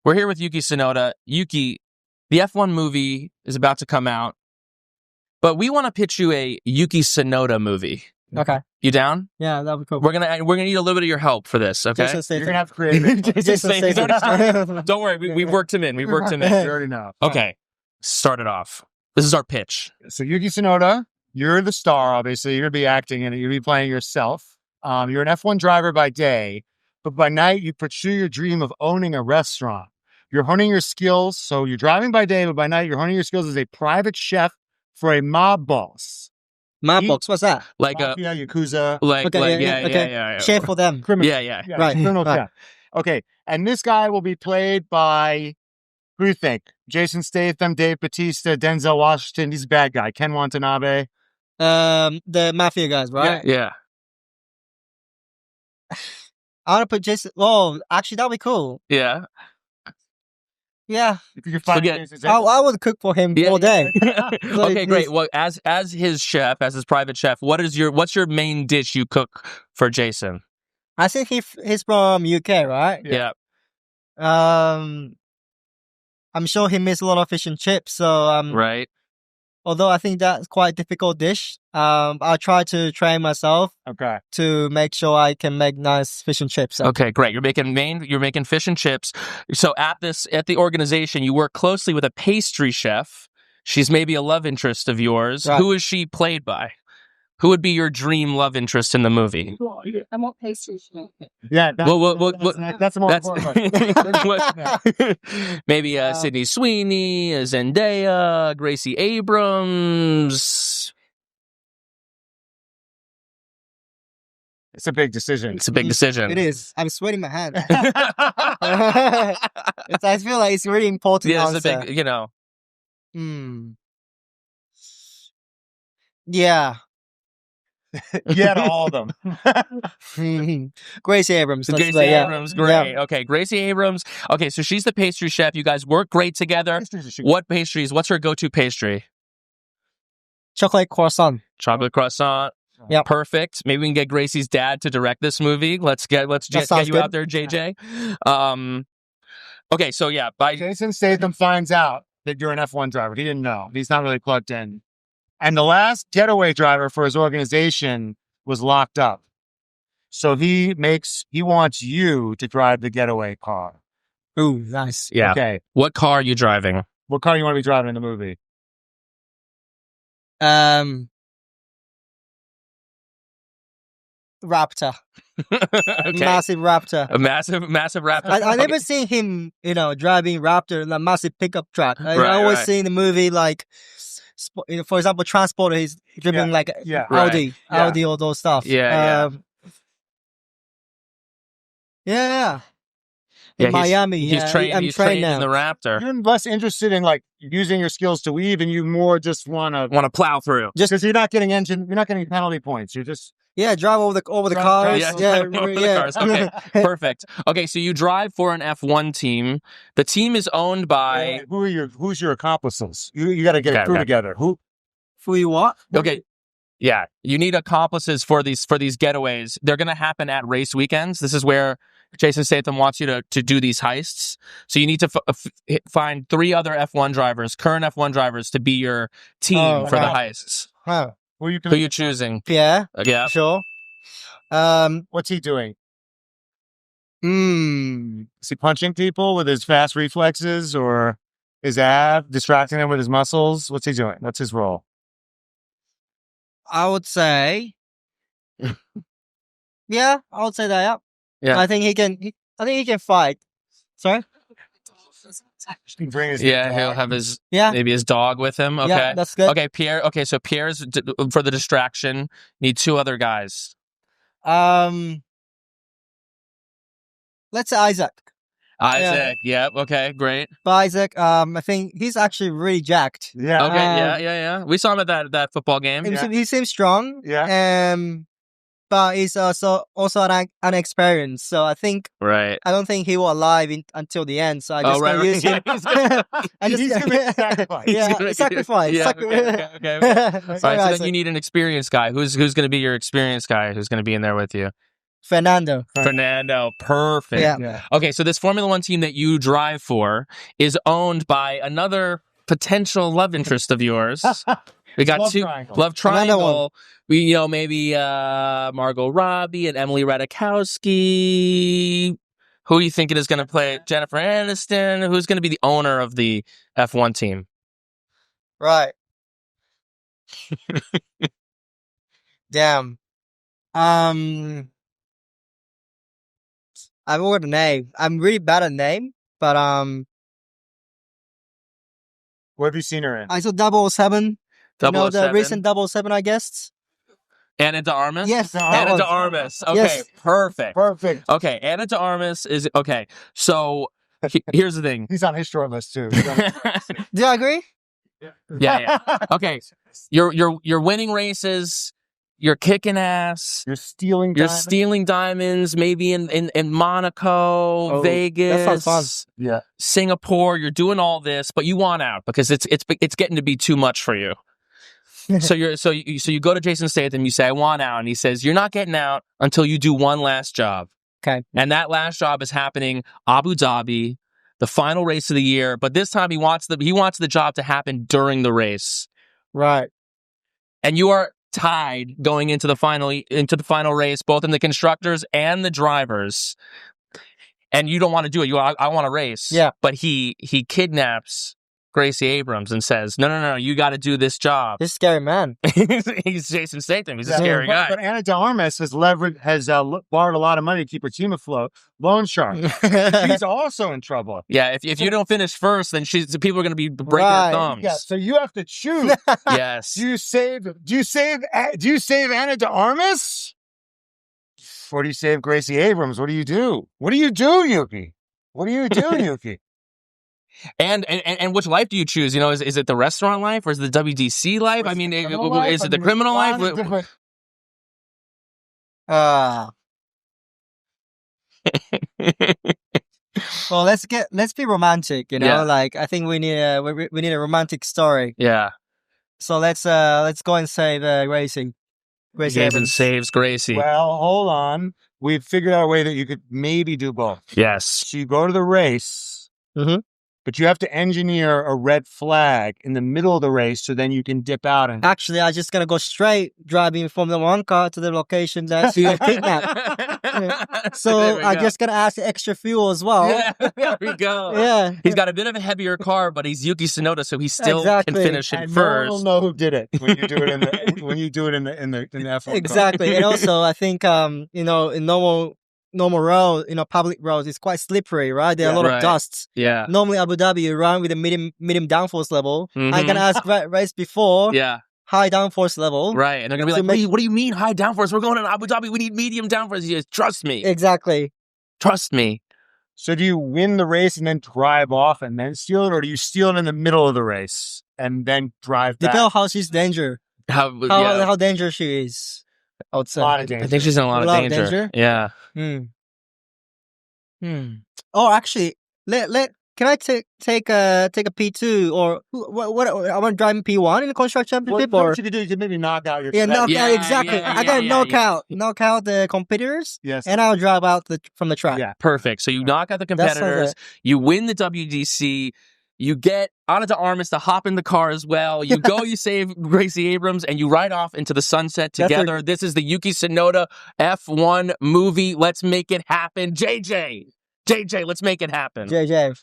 We're here with Yuki Tsunoda. Yuki, the F1 movie is about to come out, but we want to pitch you a Yuki Tsunoda movie. Okay. You down? Yeah, that'd be cool. We're gonna need a little bit of your help for this, okay? Jason Statham. You're gonna have to create it. Jason Statham. Don't worry, we've worked him in. We already know. Okay, start it off. This is our pitch. So Yuki Tsunoda, you're the star. Obviously, you're gonna be acting in it. You're gonna be playing yourself. You're an F1 driver by day, but by night you pursue your dream of owning a restaurant. You're honing your skills. So you're driving by day, but by night you're honing your skills as a private chef for a mob boss. Mob box, what's that? Like Mafia, Yakuza. Yeah. Chef for them. Criminal. Yeah. Right. Criminal chef. Okay. And this guy will be played by, who do you think? Jason Statham, Dave Bautista, Denzel Washington. He's a bad guy. Ken Watanabe. The mafia guys, right? Yeah. I want to put Jason. Oh, actually, that'd be cool. Yeah. Yeah. If you could find Forget- Jason I would cook for him all day. Okay, great. Well, as his chef, as his private chef, what's your main dish you cook for Jason? I think he's from UK, right? Yeah. I'm sure he makes a lot of fish and chips. So Right. although I think that's quite a difficult dish, I'll try to train myself Okay. to make sure I can make nice fish and chips. So. Okay, great. You're making fish and chips. So at the organization, you work closely with a pastry chef. She's maybe a love interest of yours. Right. Who is she played by? Who would be your dream love interest in the movie? I want pastry. Yeah. That's the more important question. Maybe Sydney Sweeney, Zendaya, Gracie Abrams. It's a big decision. It's a big decision. It is. I'm sweating my hand. I feel like it's really important. Yeah, answer. it's a big, Yeah. Yeah, to all of them. Gracie Abrams. let's Gracie say, yeah. Abrams, great. Yeah. Okay, Gracie Abrams. Okay, so she's the pastry chef. You guys work great together. What pastries? What's her go-to pastry? Chocolate croissant. Chocolate croissant. Yeah. Perfect. Maybe we can get Gracie's dad to direct this movie. Let's get sounds you good. out there, JJ. Okay, so yeah, Jason Statham finds out that you're an F1 driver. He didn't know. He's not really plugged in. And the last getaway driver for his organization was locked up. So he wants you to drive the getaway car. Ooh, nice. yeah. Okay. What car are you driving? What car do you want to be driving in the movie? Raptor. Okay. Massive Raptor. A massive Raptor. I never seen him, driving Raptor in a massive pickup truck. I always right. see in the movie, like, for example, Transporter, he's driven like Audi, Right. Audi, all those stuff. Yeah. Yeah. Yeah, In Miami, He's trained in now. the Raptor. You're less interested in like using your skills to weave, and you more just want to plow through. because you're not getting penalty points. You're just Drive over the cars. Over the cars. Okay, perfect. Okay, so you drive for an F1 team. The team is owned by. who's your accomplices? You got to get a crew together. Who? For you what? Okay. Yeah, you need accomplices for these getaways. They're going to happen at race weekends. This is where Jason Statham wants you to do these heists. So you need to find 3 other F1 drivers, current F1 drivers, to be your team for the heists. Oh. Who Who are you choosing? Yeah. Yeah. Sure. What's he doing? Mm. Is he punching people with his fast reflexes or his ab, distracting them with his muscles? What's he doing? What's his role? I would say. Yeah, I would say that. Yeah. I think he can fight. Sorry. Bring his He'll have his Yeah. maybe his dog with him. Okay. Yeah, that's good. Okay, Pierre. Okay, so Pierre's for the distraction. Need 2 other guys. Let's say Isaac. Isaac. Yep. Okay. Great. But Isaac, I think he's actually really jacked. Yeah. Okay. Yeah. We saw him at that football game. He seems strong. Yeah. But he's also unexperienced. So I don't think he will alive until the end. So I just gonna use him. He's gonna sacrifice. Yeah, sacrifice. Yeah, okay. All right, so Sorry, then Isaac. you need an experienced guy. Who's going to be your experienced guy? Who's going to be in there with you? Fernando. Perfect. Yeah. Okay, so this Formula One team that you drive for is owned by another potential love interest of yours. We got love triangle. We, maybe Margot Robbie and Emily Ratajkowski. Who are you thinking is going to play Jennifer Aniston? Who's going to be the owner of the F1 team? Right. Damn. I forgot the name. I'm really bad at name, but what have you seen her in? I saw 007. The recent 007, I guess. Ana de Armas? Yes, Ana de Armas. Okay, yes. Perfect. Okay, Ana de Armas is okay. So here's the thing. He's on his short list too. Do you agree? Yeah. Okay, you're winning races. You're kicking ass. You're stealing diamonds, maybe in Monaco, Vegas. That sounds fun. Yeah. Singapore. You're doing all this, but you want out because it's getting to be too much for you. So you go to Jason Statham, you say, I want out, and he says, you're not getting out until you do one last job. Okay. And that last job is happening Abu Dhabi, the final race of the year, but this time he wants the job to happen during the race. Right. And you are tied going into the final race, both in the constructors and the drivers. And you don't want to do it. I want to race. Yeah. But he kidnaps Gracie Abrams and says, no, you got to do this job. He's a scary man. He's Jason Statham. He's a scary guy. But Ana de Armas has borrowed a lot of money to keep her team afloat. Loan shark. She's also in trouble. Yeah, if you don't finish first, then people are going to be breaking their thumbs. Yeah, so you have to choose. Yes. Do you save Ana de Armas? Or do you save Gracie Abrams? What do you do? What do you do, Yuki? What do you do, Yuki? And which life do you choose? Is it the restaurant life or is it the WDC life? I mean, is it the criminal life? Well, let's be romantic. Like I think we need a romantic story. Yeah. So let's go and save Gracie. Jason saves Gracie. Well, hold on. We've figured out a way that you could maybe do both. Yes. So you go to the race. Mm-hmm. But you have to engineer a red flag in the middle of the race so then you can dip out. Actually, I'm just going to go straight driving from the one car to the location that you kidnapped. So I'm just going to ask extra fuel as well. Yeah, there we go. Yeah. He's got a bit of a heavier car, but he's Yuki Tsunoda, so he still can finish it first. No one will know who did it when you do it in the F1 Exactly. car. And also, I think, in normal road, public roads, it's quite slippery, right? There are a lot of dusts. Yeah. Normally, Abu Dhabi, you run with a medium downforce level. Mm-hmm. I'm going to ask race before. Yeah. High downforce level. Right. And they're going to be like, what do you mean high downforce? We're going to Abu Dhabi. We need medium downforce. He says, trust me. Exactly. Trust me. So do you win the race and then drive off and then steal it? Or do you steal it in the middle of the race and then drive back? Depends on how she's dangerous. How dangerous she is. I would say. A lot of danger. I think she's in a lot of danger. Yeah. Oh, actually, can I take a P2 or what? I want to drive in P1 in the construct championship. What you could do? You could maybe knock out your exactly. I gotta knock out the competitors. Yes, and I'll drive out from the track. Yeah, perfect. So you knock out the competitors. You win the WDC. You get Ana de Armas to hop in the car as well. You go, you save Gracie Abrams, and you ride off into the sunset together. This is the Yuki Tsunoda F1 movie. Let's make it happen. JJ, let's make it happen. JJ.